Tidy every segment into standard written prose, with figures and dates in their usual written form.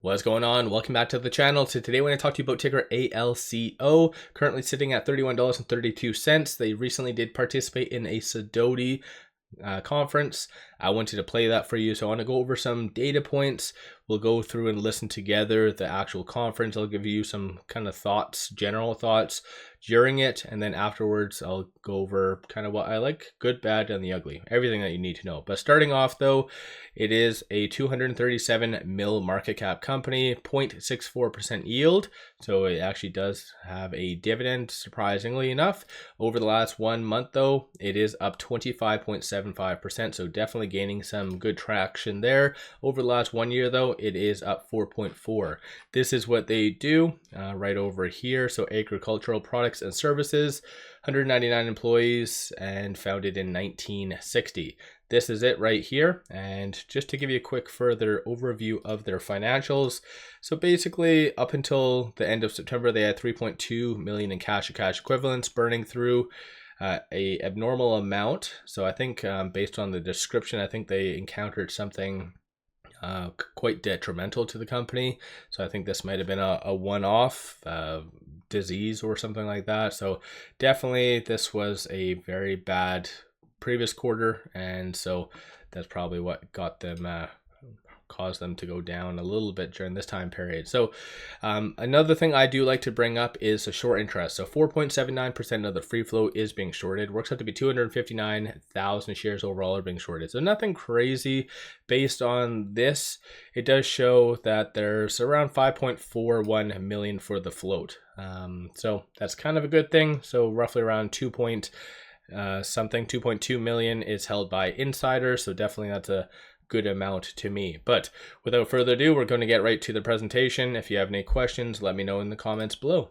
What's going on? Welcome back to the channel. So today when I talk to you about ticker ALCO, currently sitting at $31.32. They recently did participate in a Sidoti conference. I wanted to play that for you. So I want to go over some data points. We'll go through and listen together the actual conference. I'll give you some kind of thoughts, general thoughts during it. And then afterwards, I'll go over kind of what I like, good, bad, and the ugly, everything that you need to know. But starting off though, it is a 237 mil market cap company, 0.64% yield. So it actually does have a dividend, surprisingly enough. Over the last 1 month though, it is up 25.75%. So definitely gaining some good traction there. Over the last 1 year though, it is up 4.4. This is what they do right over here. So agricultural products and services, 199 employees and founded in 1960. This is it right here. And just to give you a quick further overview of their financials. So basically up until the end of September, they had 3.2 million in cash and cash equivalents, burning through a abnormal amount. So I think based on the description, I think they encountered something quite detrimental to the company. So I think this might have been a one-off disease or something like that. So definitely this was a very bad previous quarter, and so that's probably what got them caused them to go down a little bit during this time period. So another thing I do like to bring up is a short interest. So 4.79% of the free float is being shorted. Works out to be 259,000 shares overall are being shorted. So nothing crazy. Based on this, it does show that there's around 5.41 million for the float. So that's kind of a good thing. So roughly around 2.2 million is held by insiders. So definitely that's a good amount to me. But without further ado, we're going to get right to the presentation. If you have any questions, let me know in the comments below.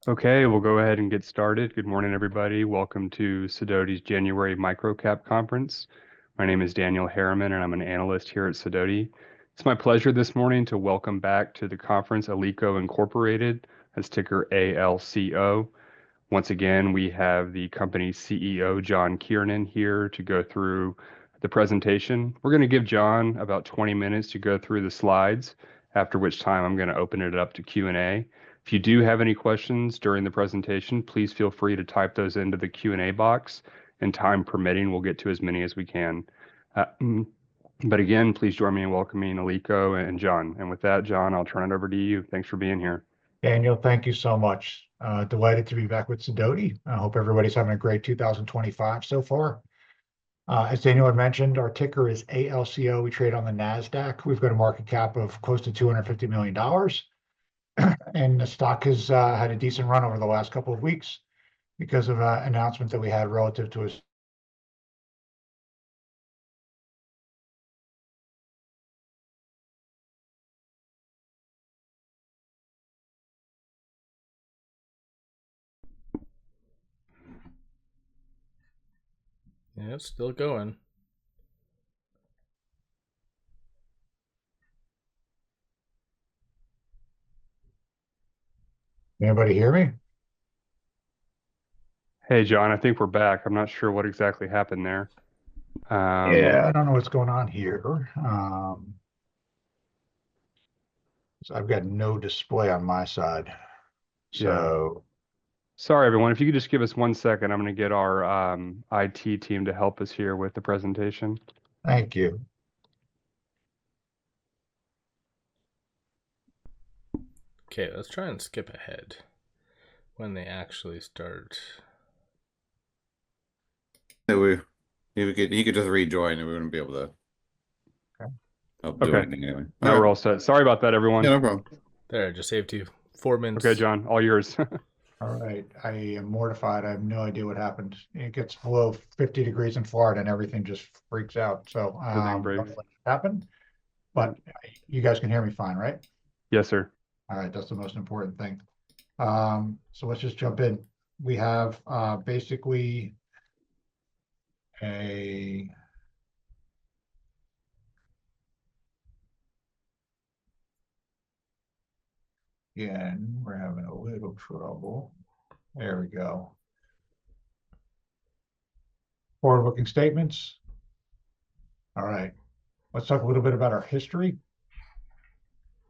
Okay, we'll go ahead and get started. Good morning, everybody. Welcome to Sidoti's January Microcap Conference. My name is Daniel Harriman, and I'm an analyst here at Sidoti. It's my pleasure this morning to welcome back to the conference Alico Incorporated, that's ticker ALCO. Once again, we have the company's CEO, John Kiernan, here to go through the presentation. We're going to give John about 20 minutes to go through the slides, after which time I'm going to open it up to Q&A. If you do have any questions during the presentation, please feel free to type those into the Q&A box, and time permitting, we'll get to as many as we can. But again, please join me in welcoming Alico and John. And with that, John, I'll turn it over to you. Thanks for being here. Daniel, thank you so much. Delighted to be back with Sidoti. I hope everybody's having a great 2025 so far. As Daniel had mentioned, our ticker is ALCO. We trade on the NASDAQ. We've got a market cap of close to $250 million. And the stock has had a decent run over the last couple of weeks because of announcements that we had relative to us. Yeah, it's still going. Anybody hear me? Hey, John, I think we're back. I'm not sure what exactly happened there. Yeah, I don't know what's going on here. So I've got no display on my side. So Sorry, everyone. If you could just give us 1 second, I'm going to get our IT team to help us here with the presentation. Thank you. Okay, let's try and skip ahead when they actually start. He could just rejoin and we wouldn't be able to do anything anyway. Now we're all set. Sorry about that, everyone. Yeah, no problem. There, just saved you 4 minutes. Okay, John, all yours. All right. I am mortified. I have no idea what happened. It gets below 50 degrees in Florida and everything just freaks out. So I don't know what happened, but you guys can hear me fine, right? Yes, sir. All right. That's the most important thing. So let's just jump in. we have basically a again, we're having a little trouble. There we go. Forward-looking statements. All right. Let's talk a little bit about our history.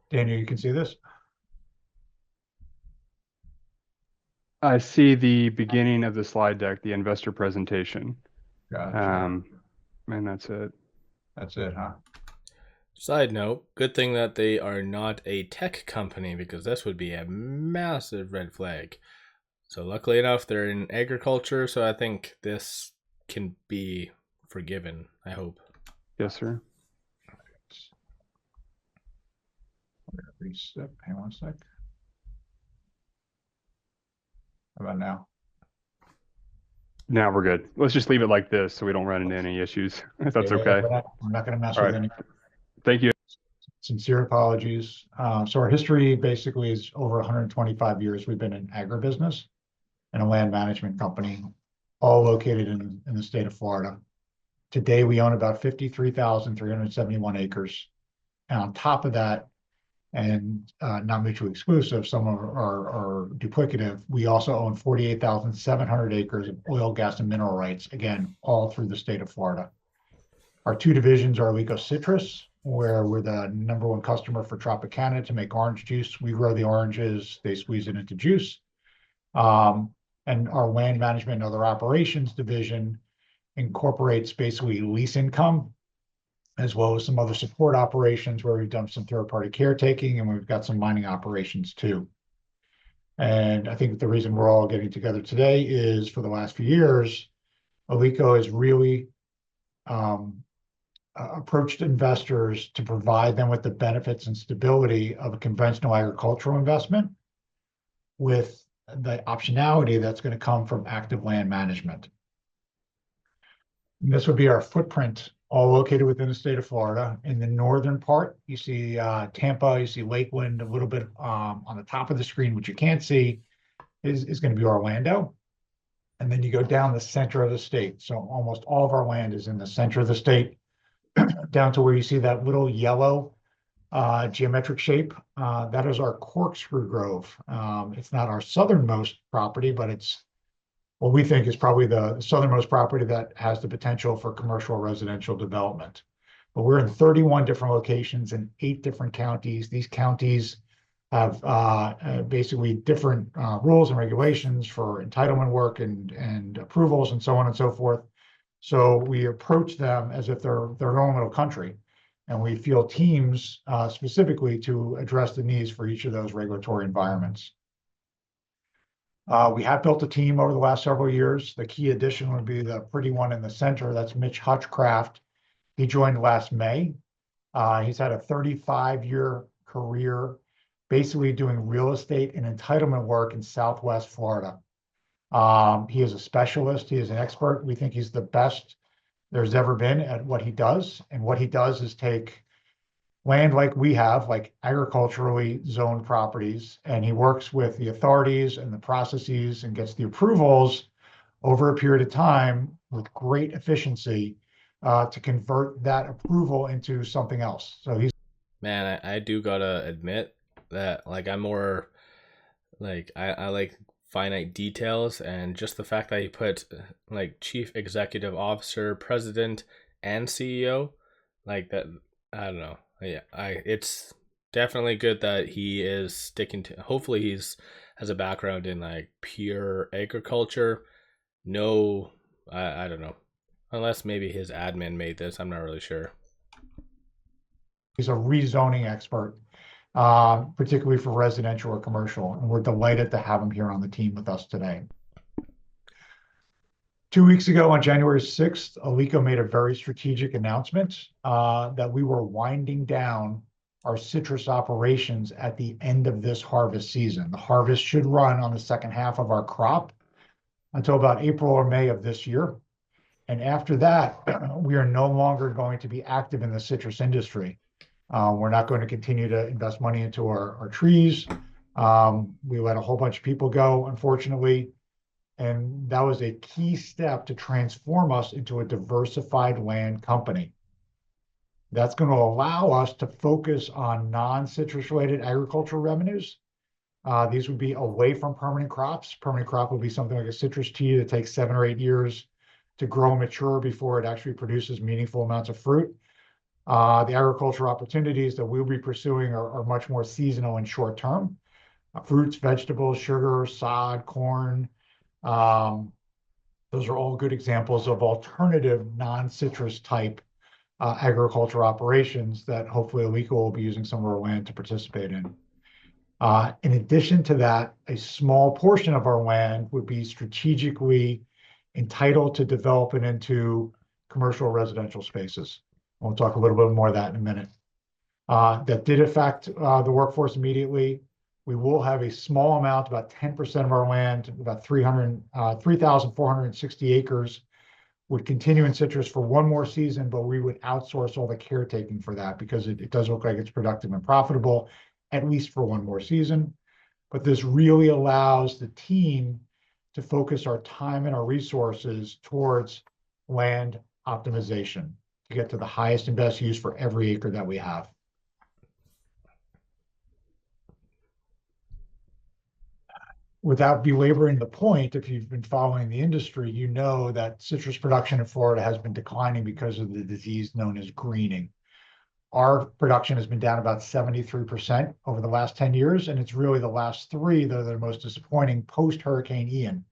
Daniel, you can see this? I see the beginning of the slide deck, the investor presentation. Gotcha. And that's it. That's it, huh? Side note, good thing that they are not a tech company, because this would be a massive red flag. So luckily enough, they're in agriculture, so I think this can be forgiven, I hope. Yes, sir. I'm gonna reset. Hang on a sec. How about now? Now we're good. Let's just leave it like this so we don't run into any issues, if that's Yeah, okay. I'm not going to mess All with right. any. Thank you. Sincere apologies. So our history basically is over 125 years. We've been in agribusiness and a land management company, all located in the state of Florida. Today, we own about 53,371 acres. And on top of that, and not mutually exclusive, some are duplicative, we also own 48,700 acres of oil, gas, and mineral rights, again, all through the state of Florida. Our two divisions are Alico Citrus, where we're the #1 customer for Tropicana to make orange juice. We grow the oranges, they squeeze it into juice. And our land management and other operations division incorporates basically lease income, as well as some other support operations where we've done some third-party caretaking, and we've got some mining operations too. And I think the reason we're all getting together today is for the last few years, Alico has really approached investors to provide them with the benefits and stability of a conventional agricultural investment with the optionality that's going to come from active land management. And this would be our footprint, all located within the state of Florida. In the northern part, you see Tampa, you see Lakeland, a little bit on the top of the screen, which you can't see, is going to be Orlando. And then you go down the center of the state. So almost all of our land is in the center of the state, down to where you see that little yellow geometric shape. That is our Corkscrew Grove. It's not our southernmost property, but it's what we think is probably the southernmost property that has the potential for commercial residential development. But we're in 31 different locations in 8 different counties. These counties have basically different rules and regulations for entitlement work and approvals and so on and so forth. So we approach them as if they're their own little country. And we field teams specifically to address the needs for each of those regulatory environments. We have built a team over the last several years. The key addition would be the pretty one in the center. That's Mitch Hutchcraft. He joined last May. He's had a 35-year career basically doing real estate and entitlement work in Southwest Florida. He is a specialist. He is an expert. We think he's the best there's ever been at what he does. And what he does is take land like we have, like agriculturally zoned properties, and he works with the authorities and the processes and gets the approvals over a period of time with great efficiency to convert that approval into something else. So he's Man, I do gotta admit that like I'm more like I like finite details, and just the fact that he put like chief executive officer, president, and CEO, like that, I don't know. Yeah, it's definitely good that he is sticking to, hopefully he's has a background in like pure agriculture. No, I don't know. Unless maybe his admin made this, I'm not really sure. a rezoning expert, particularly for residential or commercial, and we're delighted to have him here on the team with us today. 2 weeks ago, on January 6th, Alico made a very strategic announcement that we were winding down our citrus operations at the end of this harvest season. The harvest should run on the second half of our crop until about April or May of this year. And after that, we are no longer going to be active in the citrus industry. We're not going to continue to invest money into our trees. We let a whole bunch of people go, unfortunately. And that was a key step to transform us into a diversified land company. That's going to allow us to focus on non-citrus related agricultural revenues. These would be away from permanent crops. Permanent crop would be something like a citrus tea that takes 7 or 8 years to grow and mature before it actually produces meaningful amounts of fruit. The agricultural opportunities that we'll be pursuing are much more seasonal and short term. Fruits, vegetables, sugar, sod, corn. Those are all good examples of alternative non-citrus type agricultural operations that hopefully Alico will be using some of our land to participate in. In addition to that, a small portion of our land would be strategically entitled to develop it into commercial residential spaces. We'll talk a little bit more of that in a minute. That did affect the workforce immediately. We will have a small amount, about 10% of our land, about 3,460 acres, would continue in citrus for one more season, but we would outsource all the caretaking for that because it does look like it's productive and profitable, at least for one more season. But this really allows the team to focus our time and our resources towards land optimization to get to the highest and best use for every acre that we have. Without belaboring the point, if you've been following the industry, you know that citrus production in Florida has been declining because of the disease known as greening. Our production has been down about 73% over the last 10 years, and it's really the last 3 that are the most disappointing post-Hurricane Ian.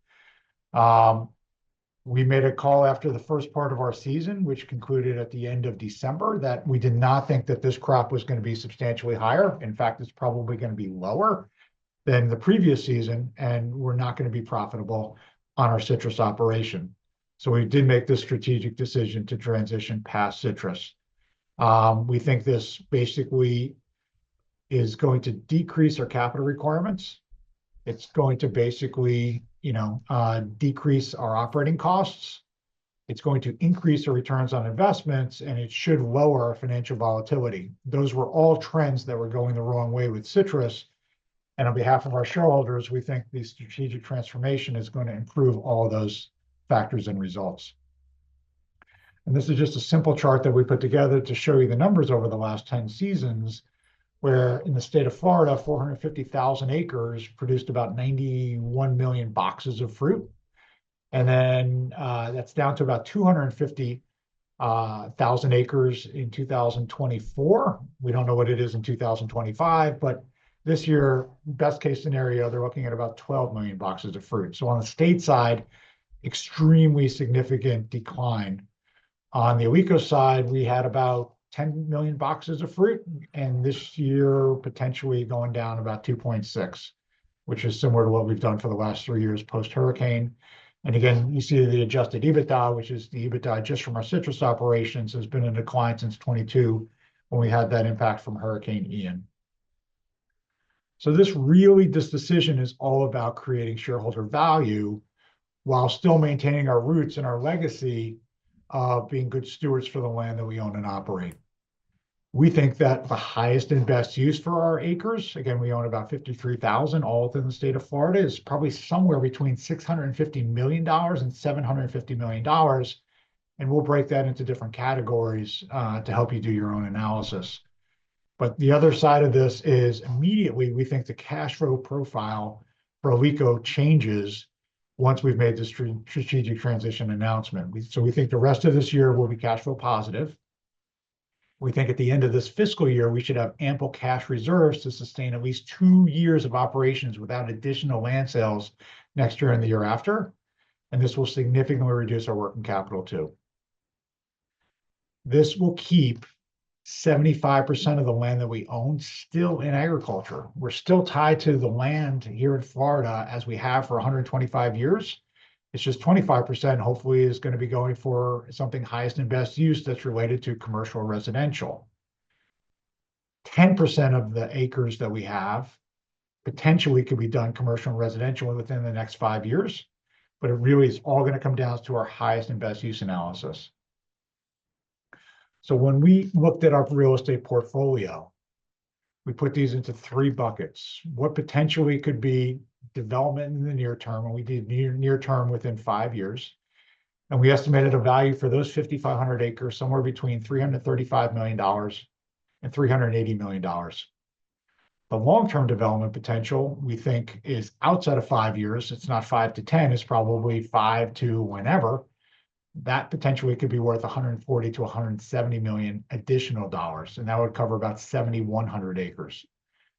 We made a call after the first part of our season, which concluded at the end of December, that we did not think that this crop was going to be substantially higher. In fact, it's probably going to be lower than the previous season, and we're not going to be profitable on our citrus operation. So we did make this strategic decision to transition past citrus. We think this basically is going to decrease our capital requirements. It's going to basically, decrease our operating costs. It's going to increase our returns on investments, and it should lower our financial volatility. Those were all trends that were going the wrong way with citrus. And on behalf of our shareholders, we think the strategic transformation is going to improve all of those factors and results. And this is just a simple chart that we put together to show you the numbers over the last 10 seasons, where in the state of Florida, 450,000 acres produced about 91 million boxes of fruit. And then that's down to about 250,000 acres in 2024. We don't know what it is in 2025, but this year, best case scenario, they're looking at about 12 million boxes of fruit. So on the state side, extremely significant decline. On the Alico side, we had about 10 million boxes of fruit, and this year potentially going down about 2.6, which is similar to what we've done for the last 3 years post-hurricane. And again, you see the adjusted EBITDA, which is the EBITDA just from our citrus operations, has been in decline since 22 when we had that impact from Hurricane Ian. So this decision is all about creating shareholder value while still maintaining our roots and our legacy of being good stewards for the land that we own and operate. We think that the highest and best use for our acres, again, we own about 53,000 all within the state of Florida, is probably somewhere between $650 million and $750 million. And we'll break that into different categories to help you do your own analysis. But the other side of this is immediately we think the cash flow profile for Alico changes once we've made the strategic transition announcement. So we think the rest of this year will be cash flow positive. We think at the end of this fiscal year, we should have ample cash reserves to sustain at least 2 years of operations without additional land sales next year and the year after. And this will significantly reduce our working capital too. This will keep 75% of the land that we own still in agriculture. We're still tied to the land here in Florida as we have for 125 years. It's just 25% hopefully is going to be going for something highest and best use that's related to commercial or residential. 10% of the acres that we have potentially could be done commercial and residential within the next 5 years, but it really is all going to come down to our highest and best use analysis. So when we looked at our real estate portfolio, We put these into 3 buckets. What potentially could be development in the near term, and we did near term within 5 years. And we estimated a value for those 5,500 acres somewhere between $335 million and $380 million. The long-term development potential, we think, is outside of 5 years. It's not 5 to 10, it's probably 5 to whenever. That potentially could be worth 140 to 170 million additional dollars, and that would cover about 7,100 acres.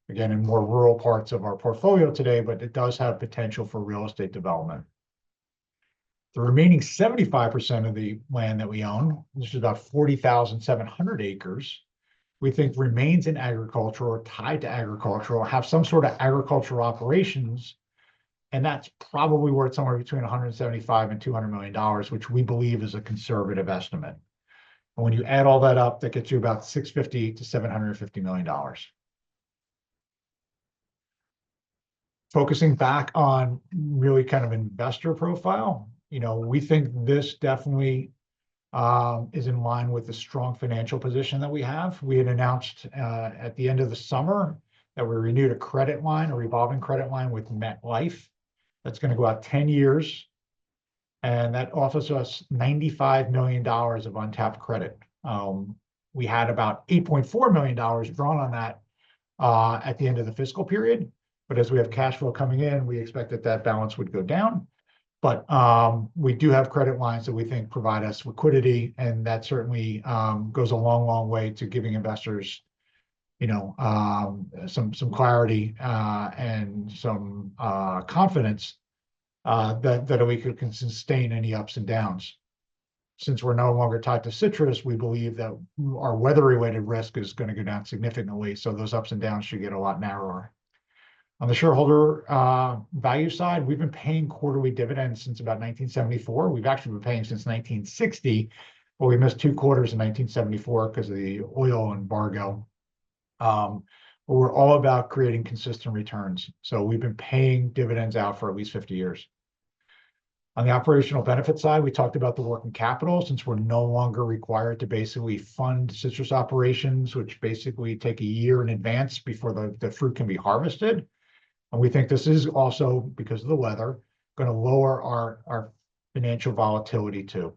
Again, in more rural parts of our portfolio today, but it does have potential for real estate development. The remaining 75% of the land that we own, which is about 40,700 acres, we think remains in agriculture or tied to agriculture or have some sort of agricultural operations. And that's probably worth somewhere between 175 and $200 million, which we believe is a conservative estimate. And when you add all that up, that gets you about $650 to $750 million. Focusing back on really kind of investor profile, we think this definitely is in line with the strong financial position that we have. We had announced at the end of the summer that we renewed a revolving credit line with MetLife. That's going to go out 10 years. And that offers us $95 million of untapped credit. We had about $8.4 million drawn on that at the end of the fiscal period. But as we have cash flow coming in, we expect that balance would go down. But we do have credit lines that we think provide us liquidity, and that certainly goes a long, long way to giving investors, some clarity and some confidence that we can sustain any ups and downs. Since we're no longer tied to citrus, we believe that our weather-related risk is going to go down significantly, so those ups and downs should get a lot narrower. On the shareholder value side, we've been paying quarterly dividends since about 1974. We've actually been paying since 1960, but we missed 2 quarters in 1974 because of the oil embargo. But we're all about creating consistent returns. So we've been paying dividends out for at least 50 years. On the operational benefit side, we talked about the working capital, since we're no longer required to basically fund citrus operations, which basically take a year in advance before the fruit can be harvested. And we think this is also, because of the weather, going to lower our financial volatility too.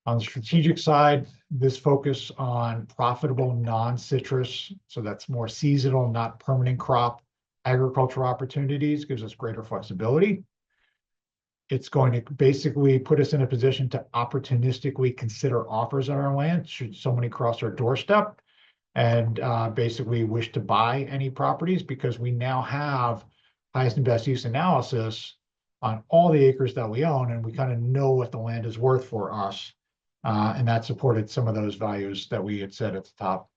On the strategic side, this focus on profitable non-citrus, so that's more seasonal, not permanent crop agricultural opportunities, gives us greater flexibility. It's going to basically put us in a position to opportunistically consider offers on our land should somebody cross our doorstep and basically wish to buy any properties, because we now have highest and best use analysis on all the acres that we own, and we kind of know what the land is worth for us. And that supported some of those values that we had said at the top.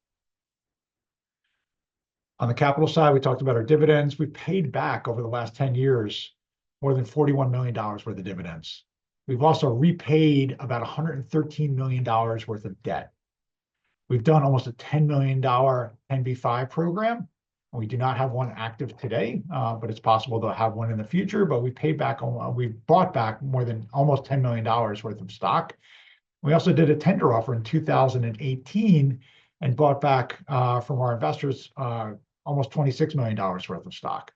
On the capital side, we talked about our dividends. We paid back over the last 10 years more than $41 million worth of dividends. We've also repaid about $113 million worth of debt. We've done almost a $10 million 10b5 program. We do not have one active today, but it's possible to have one in the future. But we bought back more than almost $10 million worth of stock. We also did a tender offer in 2018 and bought back from our investors almost $26 million worth of stock.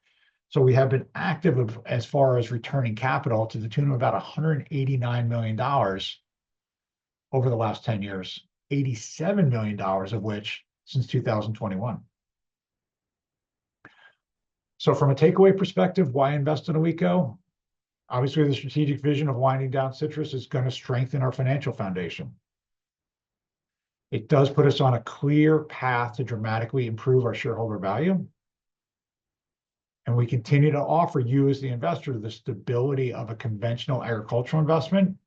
So we have been active as far as returning capital to the tune of about $189 million over the last 10 years, $87 million of which since 2021. So from a takeaway perspective, why invest in Alico? Obviously, the strategic vision of winding down citrus is going to strengthen our financial foundation. It does put us on a clear path to dramatically improve our shareholder value. And we continue to offer you as the investor the stability of a conventional agricultural investment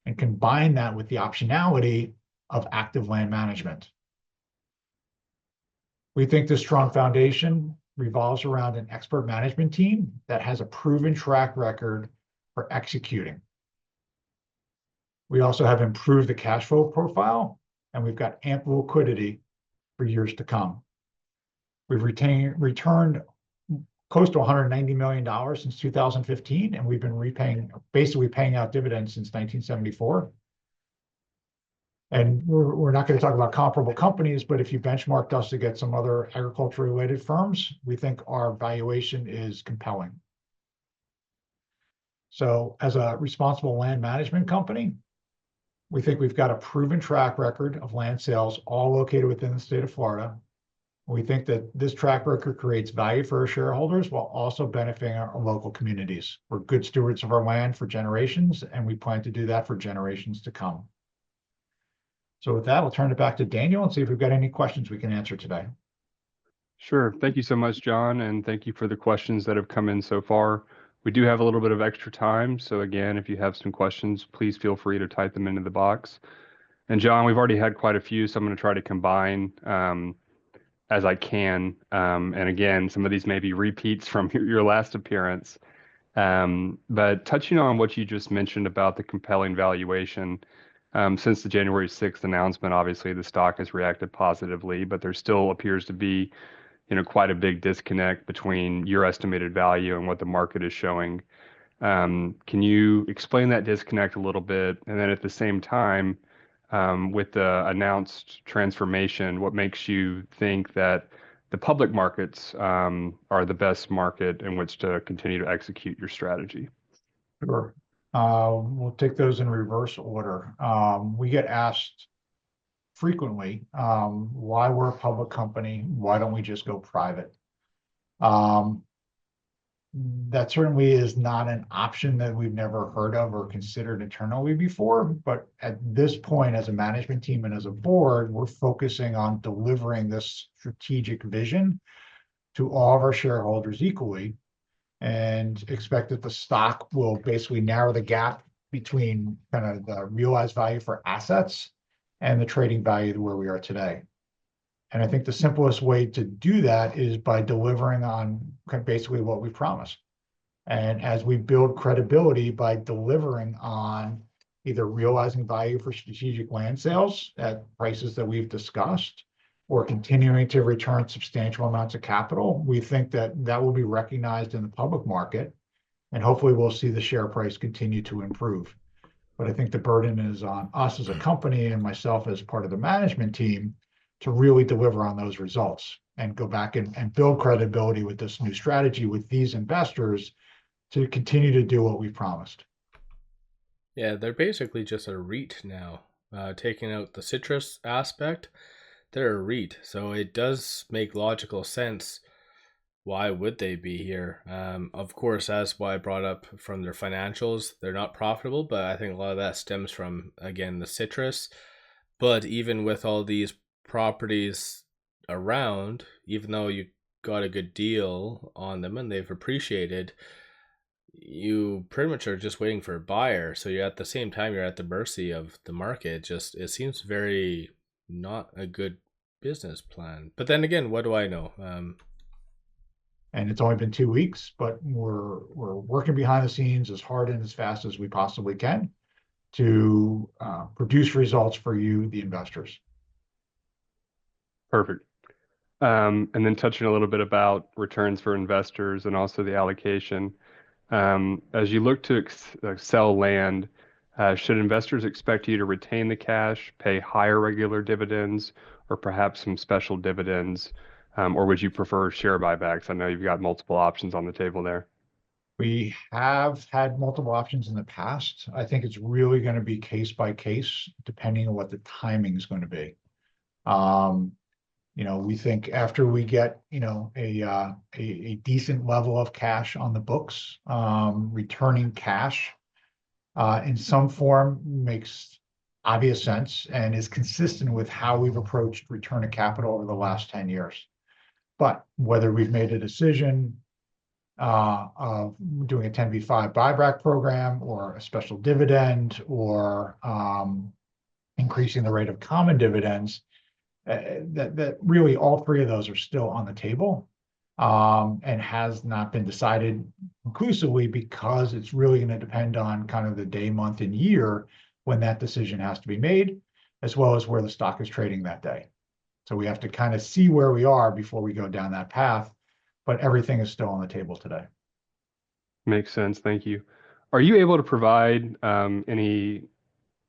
and combine that with the optionality of active land management. We think this strong foundation revolves around an expert management team that has a proven track record for executing. We also have improved the cash flow profile, and we've got ample liquidity for years to come. We've returned close to $190 million since 2015, and we've been basically paying out dividends since 1974. And we're not going to talk about comparable companies, but if you benchmarked us against some other agriculture-related firms, we think our valuation is compelling. So as a responsible land management company, we think we've got a proven track record of land sales, all located within the state of Florida. We think that this track record creates value for our shareholders while also benefiting our local communities. We're good stewards of our land for generations, and we plan to do that for generations to come. So with that, we'll turn it back to Daniel and see if we've got any questions we can answer today. Sure. Thank you so much, John, and thank you for the questions that have come in so far. We do have a little bit of extra time, so again, if you have some questions, please feel free to type them into the box. And John, we've already had quite a few, so I'm going to try to combine as I can. And again, some of these may be repeats from your last appearance. But touching on what you just mentioned about the compelling valuation, since the January 6th announcement, obviously the stock has reacted positively, but there still appears to be, quite a big disconnect between your estimated value and what the market is showing. Can you explain that disconnect a little bit? And then at the same time, with the announced transformation, what makes you think that the public markets are the best market in which to continue to execute your strategy? Sure. We'll take those in reverse order. We get asked frequently why we're a public company. Why don't we just go private? That certainly is not an option that we've never heard of or considered internally before. But at this point, as a management team and as a board, we're focusing on delivering this strategic vision to all of our shareholders equally, and expect that the stock will basically narrow the gap between kind of the realized value for assets and the trading value where we are today. And I think the simplest way to do that is by delivering on basically what we promised. And as we build credibility by delivering on either realizing value for strategic land sales at prices that we've discussed, or continuing to return substantial amounts of capital, we think that that will be recognized in the public market, and hopefully we'll see the share price continue to improve. But I think the burden is on us as a company and myself as part of the management team to really deliver on those results and go back and build credibility with this new strategy with these investors to continue to do what we promised. Yeah, they're basically just a REIT now, taking out the citrus aspect. They're a REIT, so it does make logical sense. Why would they be here? Of course, as why I brought up from their financials, they're not profitable, but I think a lot of that stems from, again, the citrus. But even with all these properties around, even though you got a good deal on them and they've appreciated, you pretty much are just waiting for a buyer. So you're at the same time, you're at the mercy of the market. Just, it seems very not a good business plan. But then again, what do I know? And it's only been 2 weeks, but we're working behind the scenes as hard and as fast as we possibly can to produce results for you, the investors. Perfect. And then touching a little bit about returns for investors and also the allocation. As you look to sell land, should investors expect you to retain the cash, pay higher regular dividends, or perhaps some special dividends? Or would you prefer share buybacks? I know you've got multiple options on the table there. We have had multiple options in the past. I think it's really going to be case by case, depending on what the timing is going to be. We think after we get, a decent level of cash on the books, returning cash in some form makes obvious sense and is consistent with how we've approached return of capital over the last 10 years. But whether we've made a decision of doing a 10b5 buyback program or a special dividend or increasing the rate of common dividends, that really all three of those are still on the table and has not been decided conclusively, because it's really going to depend on kind of the day, month, and year when that decision has to be made, as well as where the stock is trading that day. So we have to kind of see where we are before we go down that path, but everything is still on the table today. Makes sense. Thank you. Are you able to provide any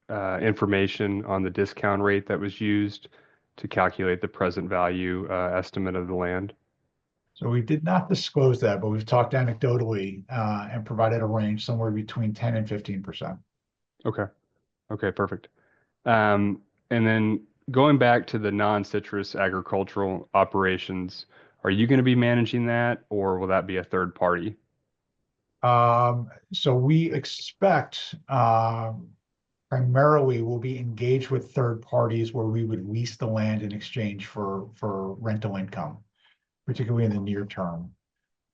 information on the discount rate that was used to calculate the present value estimate of the land? So we did not disclose that, but we've talked anecdotally and provided a range somewhere between 10 and 15%. Okay. Okay, perfect. And then going back to the non-citrus agricultural operations, are you going to be managing that, or will that be a third party? So we expect primarily we'll be engaged with third parties where we would lease the land in exchange for rental income, particularly in the near term.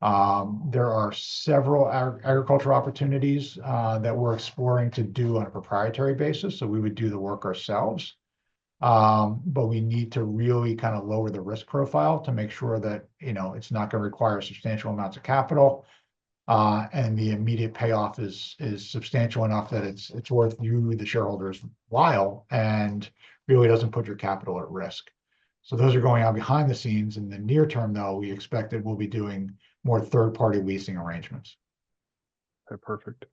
There are several agricultural opportunities that we're exploring to do on a proprietary basis, so we would do the work ourselves. But we need to really kind of lower the risk profile to make sure that, you know, it's not going to require substantial amounts of capital. And the immediate payoff is substantial enough that it's worth you, the shareholders, while, and really doesn't put your capital at risk. So those are going on behind the scenes. In the near term, though, we expect that we'll be doing more third-party leasing arrangements. Okay, perfect.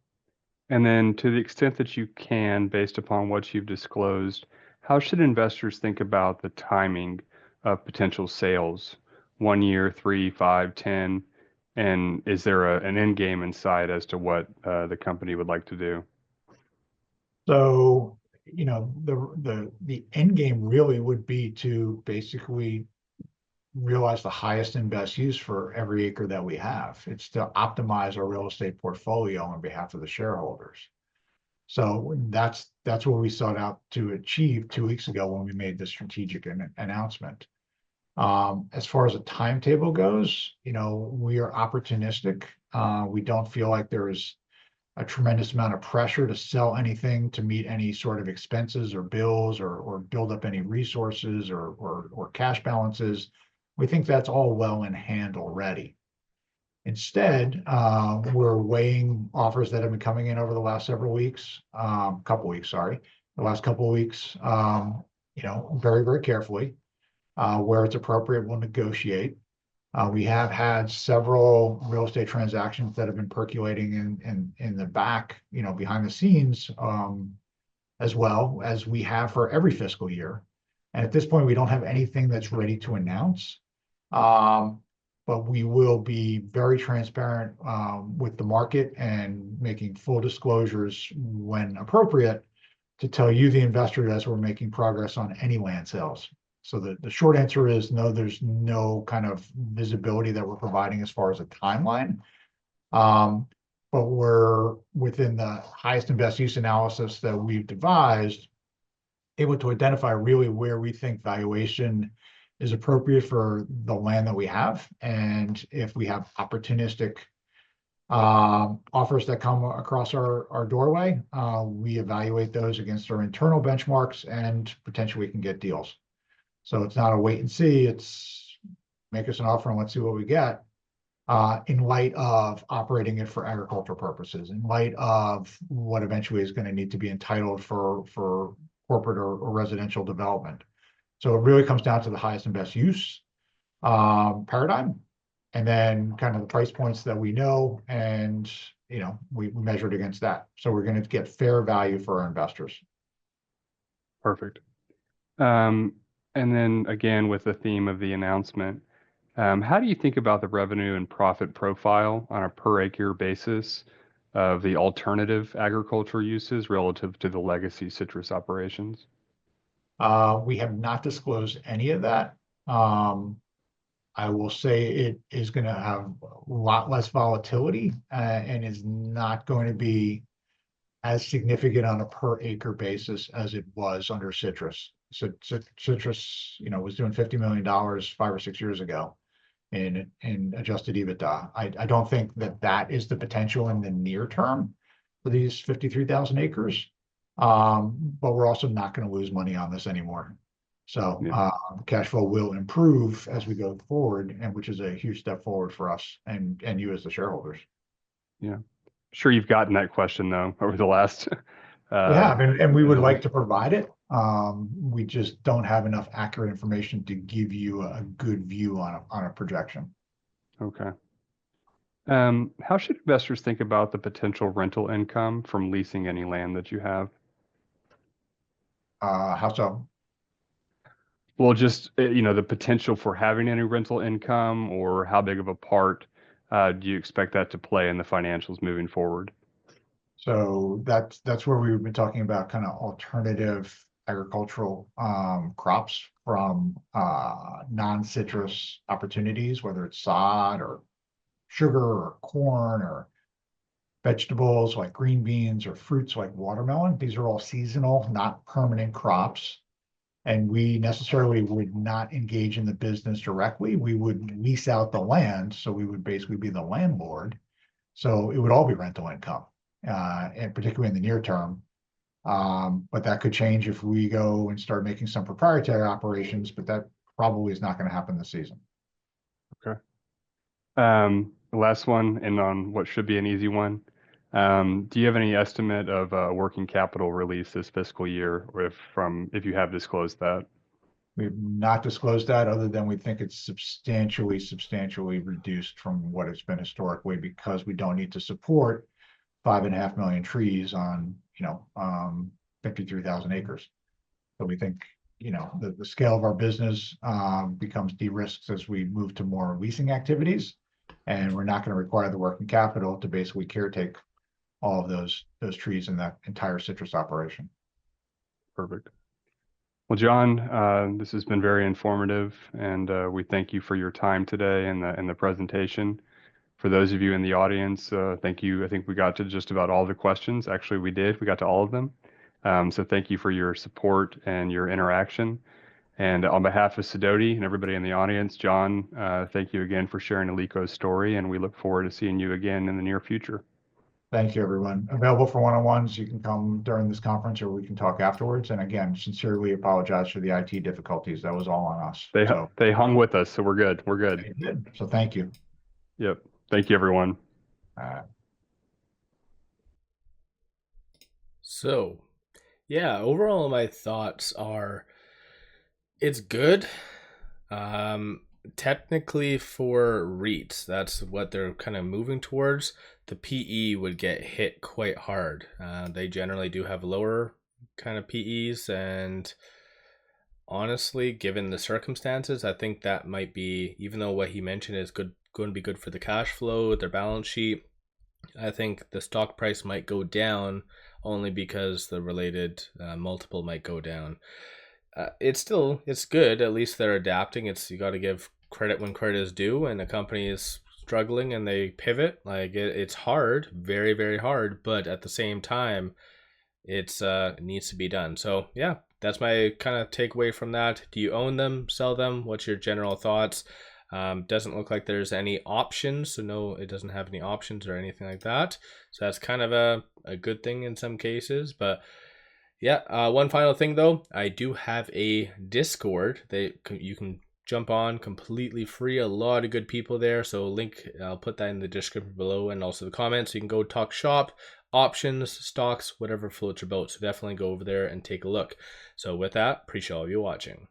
And then to the extent that you can, based upon what you've disclosed, how should investors think about the timing of potential sales? 1 year, 3, 5, 10? And is there an end game in sight as to what the company would like to do? So, you know, the end game really would be to basically realize the highest and best use for every acre that we have. It's to optimize our real estate portfolio on behalf of the shareholders. So that's what we sought out to achieve 2 weeks ago when we made the strategic announcement. As far as a timetable goes, you know, we are opportunistic. We don't feel like there is a tremendous amount of pressure to sell anything to meet any sort of expenses or bills or build up any resources or cash balances. We think that's all well in hand already. Instead, we're weighing offers that have been coming in over the last several weeks, the last couple of weeks, you know, very, very carefully. Where it's appropriate, we'll negotiate. We have had several real estate transactions that have been percolating in the back, you know, behind the scenes, as well as we have for every fiscal year. And at this point, we don't have anything that's ready to announce. But we will be very transparent with the market and making full disclosures when appropriate to tell you, the investor, as we're making progress on any land sales. So the short answer is no, there's no kind of visibility that we're providing as far as a timeline. But we're within the highest and best use analysis that we've devised, able to identify really where we think valuation is appropriate for the land that we have. And if we have opportunistic offers that come across our doorway, we evaluate those against our internal benchmarks and potentially we can get deals. So it's not a wait and see, it's make us an offer and let's see what we get, in light of operating it for agricultural purposes, in light of what eventually is going to need to be entitled for corporate or residential development. So it really comes down to the highest and best use paradigm, and then kind of the price points that we know, and you know, we measured against that. So we're going to get fair value for our investors. Perfect. And then again, with the theme of the announcement, how do you think about the revenue and profit profile on a per acre basis of the alternative agricultural uses relative to the legacy citrus operations? We have not disclosed any of that. I will say it is going to have a lot less volatility and is not going to be as significant on a per acre basis as it was under citrus. So citrus, you know, was doing $50 million 5 or 6 years ago in adjusted EBITDA. I don't think that is the potential in the near term for these 53,000 acres. But we're also not going to lose money on this anymore. So cash flow will improve as we go forward, and which is a huge step forward for us and you as the shareholders. Yeah, sure you've gotten that question though over the last. We have, and we would like to provide it. We just don't have enough accurate information to give you a good view on a projection. Okay. How should investors think about the potential rental income from leasing any land that you have? How so? Well, just, the potential for having any rental income, or how big of a part do you expect that to play in the financials moving forward? So that's where we've been talking about kind of alternative agricultural crops from non-citrus opportunities, whether it's sod or sugar or corn or vegetables like green beans or fruits like watermelon. These are all seasonal, not permanent crops. And we necessarily would not engage in the business directly. We would lease out the land. So we would basically be the landlord. So it would all be rental income, and particularly in the near term. But that could change if we go and start making some proprietary operations, but that probably is not going to happen this season. Okay. The last one, and on what should be an easy one. Do you have any estimate of working capital release this fiscal year, or if you have disclosed that? We've not disclosed that, other than we think it's substantially reduced from what it's been historically, because we don't need to support 5.5 million trees on 53,000 acres. So we think the scale of our business becomes de-risked as we move to more leasing activities, and we're not going to require the working capital to basically caretake all of those trees in that entire citrus operation. Perfect. Well, John, this has been very informative, and we thank you for your time today and the presentation. For those of you in the audience, thank you. I think we got to just about all the questions. Actually, we did. We got to all of them. So thank you for your support and your interaction. And on behalf of Sidoti and everybody in the audience, John, thank you again for sharing Alico's story, and we look forward to seeing you again in the near future. Thank you, everyone. Available for one-on-ones. You can come during this conference, or we can talk afterwards. And again, sincerely apologize for the IT difficulties. That was all on us. They hung with us, so we're good. We're good. They did. So thank you. Yep. Thank you, everyone. So, yeah, overall my thoughts are it's good. Technically for REITs, that's what they're kind of moving towards. The PE would get hit quite hard. They generally do have lower kind of PEs, and honestly, given the circumstances, I think that might be, even though what he mentioned is going to be good for the cash flow, their balance sheet, I think the stock price might go down only because the related multiple might go down. It's good. At least they're adapting. You got to give credit when credit is due, and the company is struggling and they pivot. Like it's hard, very, very hard, but at the same time, it needs to be done. So yeah, that's my kind of takeaway from that. Do you own them, sell them? What's your general thoughts? Doesn't look like there's any options, so no, it doesn't have any options or anything like that. So that's kind of a good thing in some cases. But yeah, one final thing though, I do have a Discord you can jump on completely free. A lot of good people there. So I'll put that in the description below and also the comments. So you can go talk shop, options, stocks, whatever floats your boat. So definitely go over there and take a look. So with that, appreciate all of you watching.